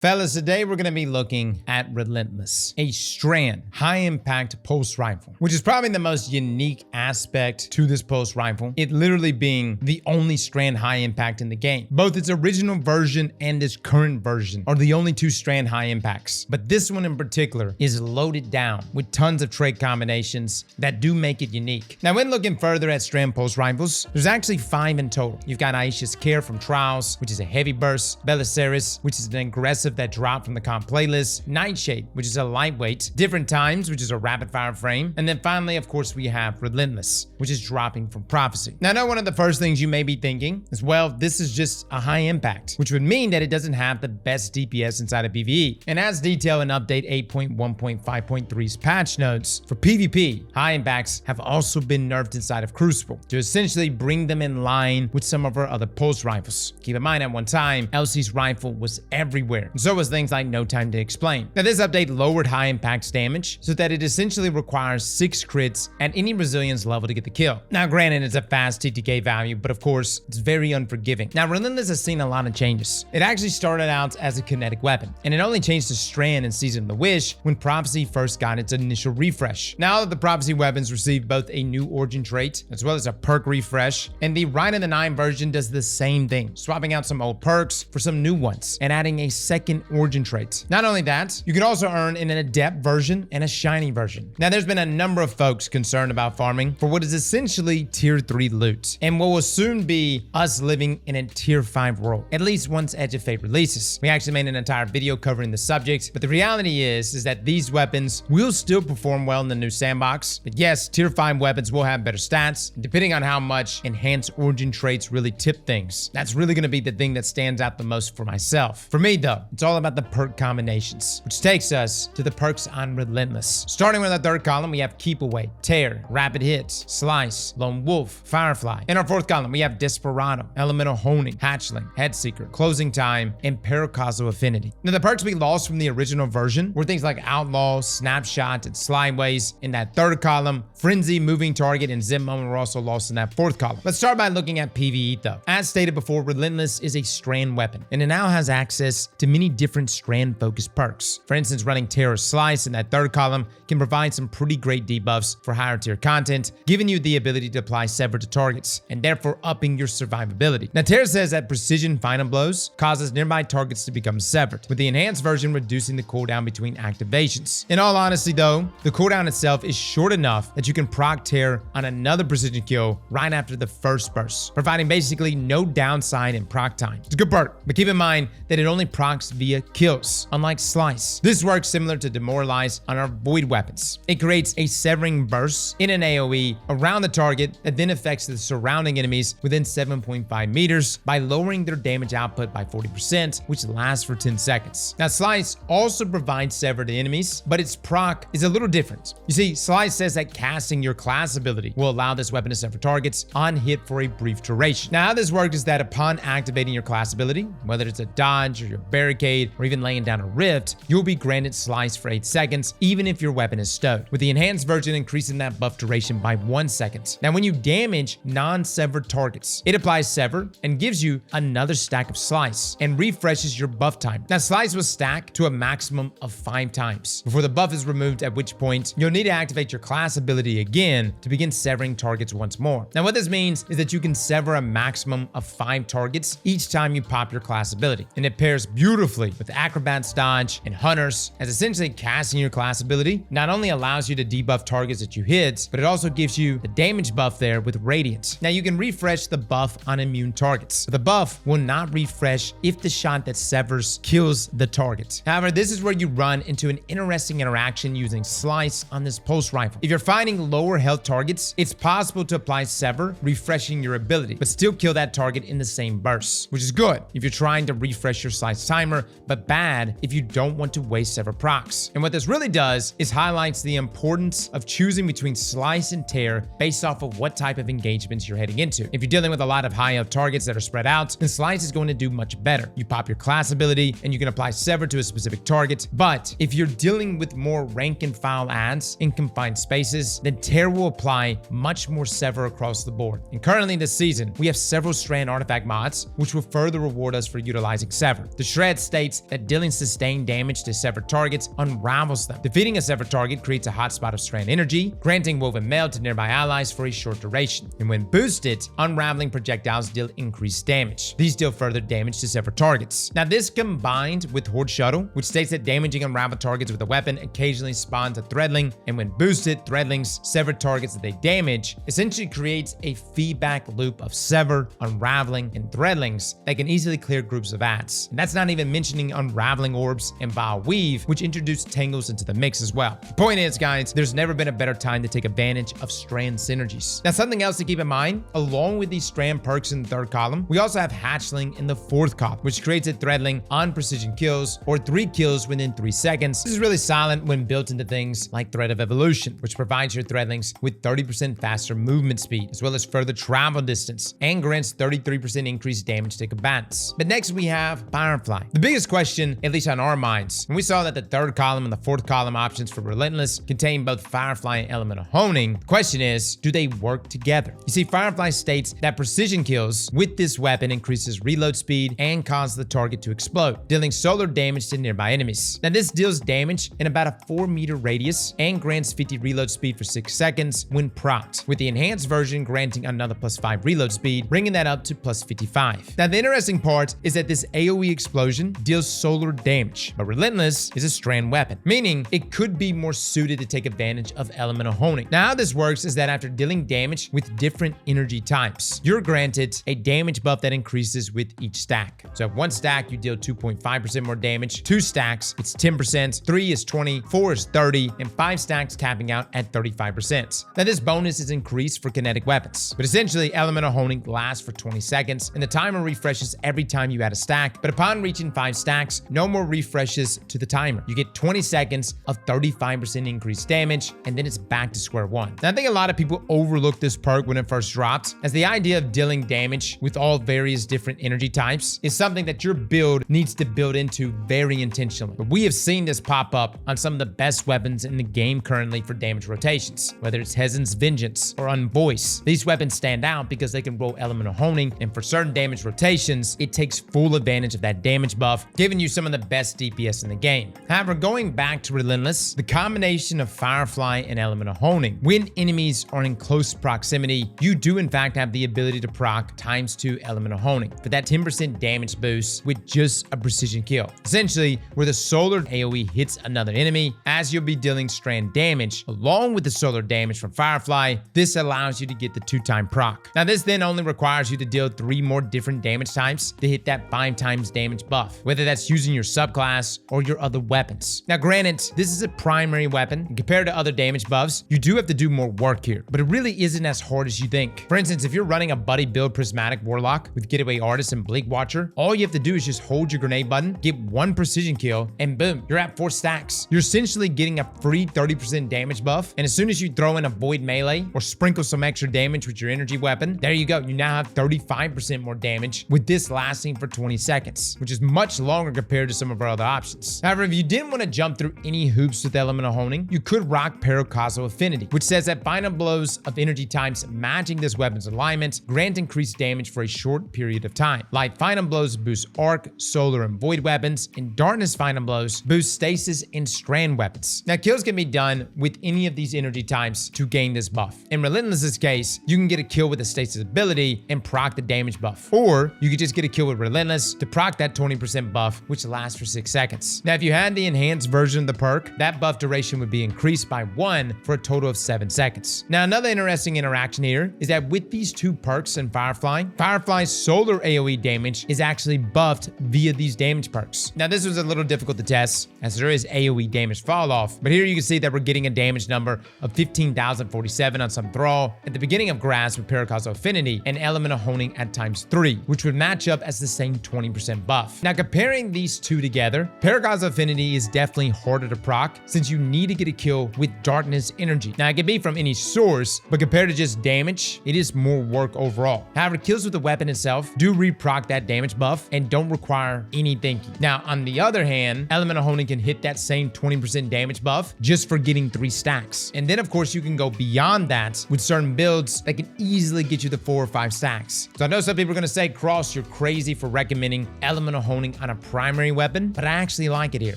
Fellas, today we're going to be looking at Relentless, a strand high-impact pulse rifle, which is probably the most unique aspect to this pulse rifle, it literally being the only strand high-impact in the game. Both its original version and its current version are the only two strand high-impacts, but this one in particular is loaded down with tons of trait combinations that do make it unique. Now, when looking further at strand pulse rifles, there's actually 5 in total. You've got Aisha's Care from Trials, which is a heavy burst, Belisarius, which is an aggressive that dropped from the comp playlist, Nightshade, which is a lightweight, Different Times, which is a rapid fire frame, and then finally, of course, we have Relentless, which is dropping from Prophecy. Now, I know one of the first things you may be thinking is, well, this is just a high impact, which would mean that it doesn't have the best DPS inside of PvE. And as detailed in update 8.1.5.3's patch notes, for PvP, high impacts have also been nerfed inside of Crucible to essentially bring them in line with some of our other pulse rifles. Keep in mind, at one time, LC's rifle was everywhere, and so was things like No Time to Explain. Now, this update lowered high impact's damage so that it essentially requires 6 crits at any resilience level to get the kill. Now, granted, it's a fast TTK value, but of course, it's very unforgiving. Now, Relentless has seen a lot of changes. It actually started out as a kinetic weapon, and it only changed to strand in Season of the Wish when Prophecy first got its initial refresh. Now that the Prophecy weapons received both a new origin trait as well as a perk refresh, and the Rite of the 9 version does the same thing, swapping out some old perks for some new ones and adding a second origin trait. Not only that, you can also earn in an adept version and a shiny version. Now, there's been a number of folks concerned about farming for what is essentially tier 3 loot, and what will soon be us living in a tier 5 world, at least once Edge of Fate releases. We actually made an entire video covering the subject, but the reality is that these weapons will still perform well in the new sandbox. But yes, tier 5 weapons will have better stats, depending on how much enhanced origin traits really tip things. That's really going to be the thing that stands out the most for myself. For me though, it's all about the perk combinations, which takes us to the perks on Relentless. Starting with our third column, we have Keep Away, Tear, Rapid Hits, Slice, Lone Wolf, Firefly. In our fourth column, we have Desperado, Elemental Honing, Hatchling, Headseeker, Closing Time, and Paracausal Affinity. Now, the perks we lost from the original version were things like Outlaw, Snapshot, and Slideways in that third column. Frenzy, Moving Target, and Zip Moment were also lost in that fourth column. Let's start by looking at PvE though. As stated before, Relentless is a strand weapon, and it now has access to many different strand-focused perks. For instance, running Tear or Slice in that third column can provide some pretty great debuffs for higher tier content, giving you the ability to apply Sever to targets, and therefore upping your survivability. Now, Tear says that precision final blows causes nearby targets to become severed, with the enhanced version reducing the cooldown between activations. In all honesty though, the cooldown itself is short enough that you can proc Tear on another precision kill right after the first burst, providing basically no downside in proc time. It's a good perk, but keep in mind that it only procs via kills, unlike Slice. This works similar to Demoralize on our Void weapons. It creates a severing burst in an AoE around the target that then affects the surrounding enemies within 7.5 meters by lowering their damage output by 40%, which lasts for 10 seconds. Now, Slice also provides Sever to enemies, but its proc is a little different. You see, Slice says that casting your class ability will allow this weapon to sever targets on hit for a brief duration. Now, how this works is that upon activating your class ability, whether it's a dodge or your barricade or even laying down a rift, you'll be granted Slice for 8 seconds, even if your weapon is stowed, with the enhanced version increasing that buff duration by 1 second. Now, when you damage non-severed targets, it applies Sever and gives you another stack of Slice and refreshes your buff time. Now, Slice will stack to a maximum of 5 times before the buff is removed, at which point you'll need to activate your class ability again to begin severing targets once more. Now, what this means is that you can sever a maximum of 5 targets each time you pop your class ability, and it pairs beautifully with Acrobat's dodge and Hunters, as essentially casting your class ability not only allows you to debuff targets that you hit, but it also gives you the damage buff there with Radiant. Now, you can refresh the buff on immune targets, but the buff will not refresh if the shot that severs kills the target. However, this is where you run into an interesting interaction using Slice on this pulse rifle. If you're fighting lower health targets, it's possible to apply Sever, refreshing your ability, but still kill that target in the same burst, which is good if you're trying to refresh your Slice timer, but bad if you don't want to waste Sever procs. And what this really does is highlights the importance of choosing between Slice and Tear based off of what type of engagements you're heading into. If you're dealing with a lot of high health targets that are spread out, then Slice is going to do much better. You pop your class ability and you can apply Sever to a specific target. But if you're dealing with more rank and file ads in confined spaces, then Tear will apply much more Sever across the board. And currently this season, we have several strand artifact mods, which will further reward us for utilizing Sever. The Shred states that dealing sustained damage to severed targets unravels them. Defeating a severed target creates a hotspot of strand energy, granting woven mail to nearby allies for a short duration. And when boosted, unraveling projectiles deal increased damage. These deal further damage to severed targets. Now this combined with Horde Shuttle, which states that damaging unraveled targets with a weapon occasionally spawns a threadling, and when boosted, threadlings sever targets that they damage, essentially creates a feedback loop of sever, unraveling, and threadlings that can easily clear groups of ats. And that's not even mentioning unraveling orbs and Vile Weave, which introduce tangles into the mix as well. The point is, guys, there's never been a better time to take advantage of strand synergies. Now, something else to keep in mind, along with these strand perks in the third column, we also have Hatchling in the fourth column, which creates a threadling on precision kills or 3 kills within 3 seconds. This is really silent when built into things like Thread of Evolution, which provides your threadlings with 30% faster movement speed, as well as further travel distance, and grants 33% increased damage to combatants. But next we have Firefly. The biggest question, at least on our minds, when we saw that the third column and the fourth column options for Relentless contain both Firefly and Element of Honing, the question is, do they work together? You see, Firefly states that precision kills with this weapon increases reload speed and causes the target to explode, dealing solar damage to nearby enemies. Now this deals damage in about a 4-meter radius and grants 50 reload speed for 6 seconds when procced, with the enhanced version granting another +5 reload speed, bringing that up to +55. Now the interesting part is that this AoE explosion deals solar damage, but Relentless is a strand weapon, meaning it could be more suited to take advantage of Element of Honing. Now how this works is that after dealing damage with different energy types, you're granted a damage buff that increases with each stack. So at 1 stack, you deal 2.5% more damage, 2 stacks, it's 10%, 3 is 20, 4 is 30, and 5 stacks capping out at 35%. Now this bonus is increased for kinetic weapons, but essentially Element of Honing lasts for 20 seconds, and the timer refreshes every time you add a stack, but upon reaching 5 stacks, no more refreshes to the timer. You get 20 seconds of 35% increased damage, and then it's back to square one. Now I think a lot of people overlook this perk when it first dropped, as the idea of dealing damage with all various different energy types is something that your build needs to build into very intentionally. But we have seen this pop up on some of the best weapons in the game currently for damage rotations, whether it's Hezen's Vengeance or Unvoice. These weapons stand out because they can roll Element of Honing, and for certain damage rotations, it takes full advantage of that damage buff, giving you some of the best DPS in the game. However, going back to Relentless, the combination of Firefly and Element of Honing, when enemies are in close proximity, you do in fact have the ability to proc ×2 Element of Honing for that 10% damage boost with just a precision kill. Essentially, where the solar AoE hits another enemy, as you'll be dealing strand damage along with the solar damage from Firefly, this allows you to get the 2-time proc. Now this then only requires you to deal 3 more different damage types to hit that 5 times damage buff, whether that's using your subclass or your other weapons. Now granted, this is a primary weapon, and compared to other damage buffs, you do have to do more work here, but it really isn't as hard as you think. For instance, if you're running a buddy build Prismatic Warlock with Getaway Artist and Blink Watcher, all you have to do is just hold your grenade button, get 1 precision kill, and boom, you're at 4 stacks. You're essentially getting a free 30% damage buff, and as soon as you throw in a void melee or sprinkle some extra damage with your energy weapon, there you go, you now have 35% more damage, with this lasting for 20 seconds, which is much longer compared to some of our other options. However, if you didn't want to jump through any hoops with Element of Honing, you could rock Paracausal Affinity, which says that final blows of energy types matching this weapon's alignment grant increased damage for a short period of time. Light final blows boost arc, solar, and void weapons, and darkness final blows boost stasis and strand weapons. Now kills can be done with any of these energy types to gain this buff. In Relentless's case, you can get a kill with a stasis ability and proc the damage buff, or you could just get a kill with Relentless to proc that 20% buff, which lasts for 6 seconds. Now if you had the enhanced version of the perk, that buff duration would be increased by 1 for a total of 7 seconds. Now another interesting interaction here is that with these 2 perks in Firefly, Firefly's solar AoE damage is actually buffed via these damage perks. Now this was a little difficult to test as there is AoE damage fall off, but here you can see that we're getting a damage number of 15,047 on some Thrall at the beginning of Grasp with Paracausal Affinity and Element of Honing at ×3, which would match up as the same 20% buff. Now comparing these 2 together, Paracausal Affinity is definitely harder to proc since you need to get a kill with darkness energy. Now it can be from any source, but compared to just damage, it is more work overall. However, kills with the weapon itself do reproc that damage buff and don't require any thinking. Now on the other hand, Element of Honing can hit that same 20% damage buff just for getting 3 stacks. And then of course you can go beyond that with certain builds that can easily get you the 4 or 5 stacks. So I know some people are going to say, Cross, you're crazy for recommending Element of Honing on a primary weapon, but I actually like it here.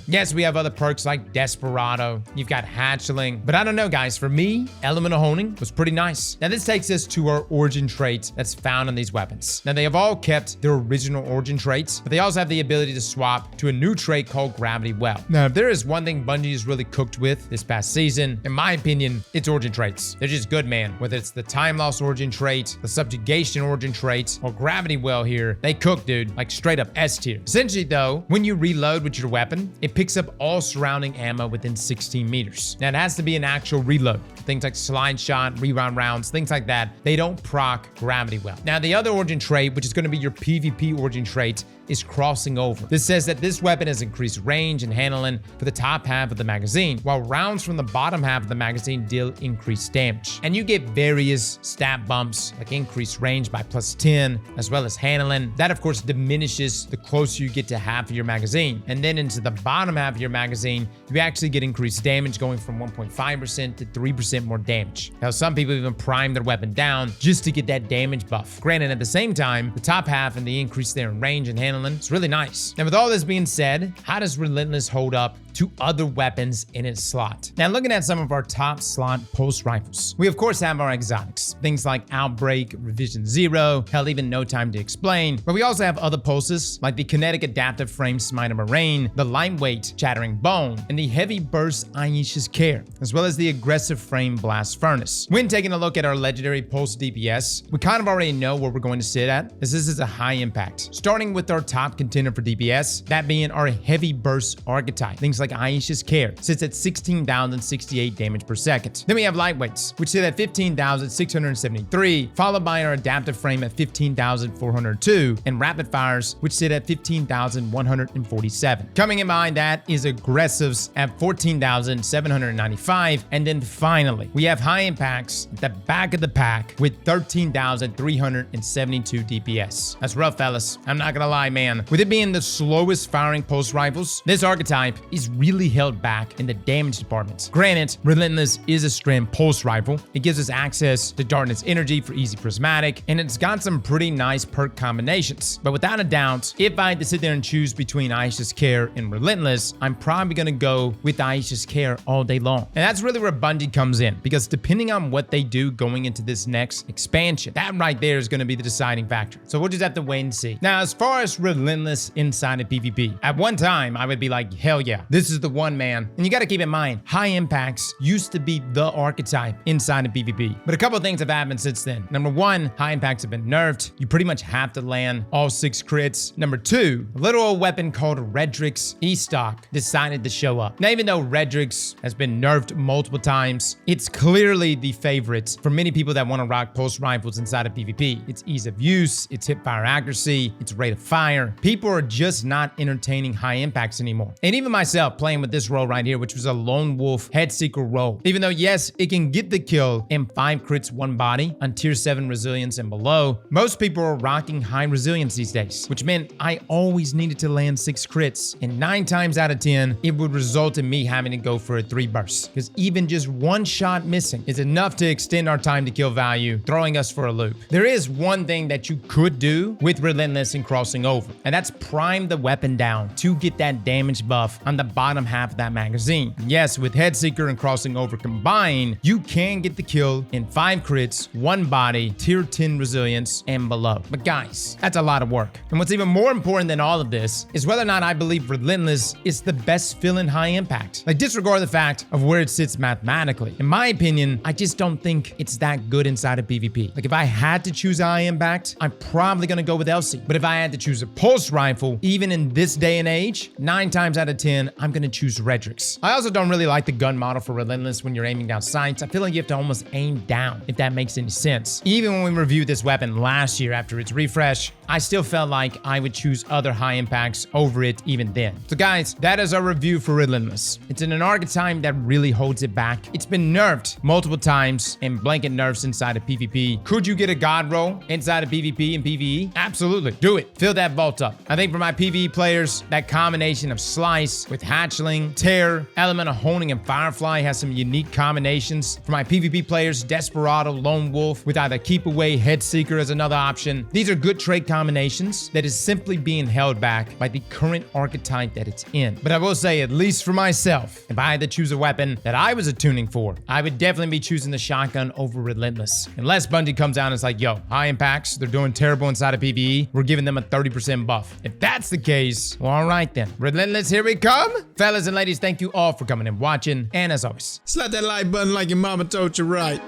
Yes, we have other perks like Desperado, you've got Hatchling, but I don't know guys, for me, Elemental Honing was pretty nice. Now this takes us to our origin traits that's found on these weapons. Now they have all kept their original origin traits, but they also have the ability to swap to a new trait called Gravity Well. Now if there is one thing Bungie has really cooked with this past season, in my opinion, it's origin traits. They're just good, man. Whether it's the Time Loss origin trait, the Subjugation origin trait, or Gravity Well here, they cook, dude, like straight up S tier. Essentially though, when you reload with your weapon, it picks up all surrounding ammo within 16 meters. Now it has to be an actual reload. Things like slide shot, reround rounds, things like that, they don't proc Gravity Well. Now the other origin trait, which is going to be your PvP origin trait, is Crossing Over. This says that this weapon has increased range and handling for the top half of the magazine, while rounds from the bottom half of the magazine deal increased damage. And you get various stat bumps, like increased range by +10, as well as handling. That of course diminishes the closer you get to half of your magazine. And then into the bottom half of your magazine, you actually get increased damage going from 1.5% to 3% more damage. Now some people even prime their weapon down just to get that damage buff. Granted, at the same time, the top half and the increase there in range and handling, it's really nice. Now with all this being said, how does Relentless hold up to other weapons in its slot? Now looking at some of our top slot pulse rifles, we of course have our exotics, things like Outbreak, Revision 0, hell even No Time to Explain, but we also have other pulses like the Kinetic Adaptive Frame Smiter Moraine, the Lightweight Chattering Bone, and the Heavy Burst Aisha's Care, as well as the Aggressive Frame Blast Furnace. When taking a look at our legendary pulse DPS, we kind of already know where we're going to sit at, as this is a high impact. Starting with our top contender for DPS, that being our Heavy Burst archetype, things like Aisha's Care, sits at 16,068 damage per second. Then we have Lightweights, which sit at 15,673, followed by our Adaptive Frame at 15,402, and Rapid Fires, which sit at 15,147. Coming in behind that is Aggressives at 14,795, and then finally, we have High Impacts at the back of the pack with 13,372 DPS. That's rough, fellas. I'm not gonna lie, man. With it being the slowest firing pulse rifles, this archetype is really held back in the damage department. Granted, Relentless is a strand pulse rifle. It gives us access to Darkness Energy for easy prismatic, and it's got some pretty nice perk combinations. But without a doubt, if I had to sit there and choose between Aisha's Care and Relentless, I'm probably gonna go with Aisha's Care all day long. And that's really where Bungie comes in, because depending on what they do going into this next expansion, that right there is gonna be the deciding factor. So we'll just have to wait and see. Now, as far as Relentless inside of PvP, at one time, I would be like, hell yeah, this is the one, man. And you gotta keep in mind, High Impacts used to be the archetype inside of PvP. But a couple of things have happened since then. Number one, High Impacts have been nerfed. You pretty much have to land all 6 crits. Number two, a little old weapon called Redrix E-Stock decided to show up. Now, even though Redrix has been nerfed multiple times, it's clearly the favorite for many people that want to rock pulse rifles inside of PvP. It's ease of use, it's hip fire accuracy, it's rate of fire. People are just not entertaining High Impacts anymore. And even myself playing with this role right here, which was a lone wolf head seeker role. Even though yes, it can get the kill in 5 crits 1 body on tier 7 resilience and below, most people are rocking high resilience these days, which meant I always needed to land 6 crits, and 9 times out of 10 it would result in me having to go for a 3 burst, because even just 1 shot missing is enough to extend our time to kill value, throwing us for a loop. There is one thing that you could do with Relentless and Crossing Over, and that's prime the weapon down to get that damage buff on the bottom half of that magazine. Yes, with Headseeker and Crossing Over combined, you can get the kill in 5 crits, 1 body, tier 10 resilience, and below. But guys, that's a lot of work. And what's even more important than all of this is whether or not I believe Relentless is the best fill in High Impact. Like, disregard the fact of where it sits mathematically. In my opinion, I just don't think it's that good inside of PvP. Like, if I had to choose a High Impact, I'm probably gonna go with Elsie. But if I had to choose a pulse rifle, even in this day and age, 9 times out of 10, I'm gonna choose Redrix. I also don't really like the gun model for Relentless when you're aiming down sights. I feel like you have to almost aim down, if that makes any sense. Even when we reviewed this weapon last year after its refresh, I still felt like I would choose other High Impacts over it even then. So guys, that is our review for Relentless. It's in an archetype that really holds it back. It's been nerfed multiple times and blanket nerfs inside of PvP. Could you get a god roll inside of PvP and PvE? Absolutely, do it. Fill that vault up. I think for my PvE players, that combination of Slice with Hatchling, Tear, Elemental Honing, and Firefly has some unique combinations. For my PvP players, Desperado, Lone Wolf, with either Keep Away, Headseeker as another option. These are good trade combinations that is simply being held back by the current archetype that it's in. But I will say, at least for myself, if I had to choose a weapon that I was attuning for, I would definitely be choosing the shotgun over Relentless. Unless Bungie comes out and is like, yo, high impacts, they're doing terrible inside of PvE, we're giving them a 30% buff. If that's the case, well, all right then. Relentless, here we come. Fellas and ladies, thank you all for coming and watching. And as always, Slap that like button like your mama told you right.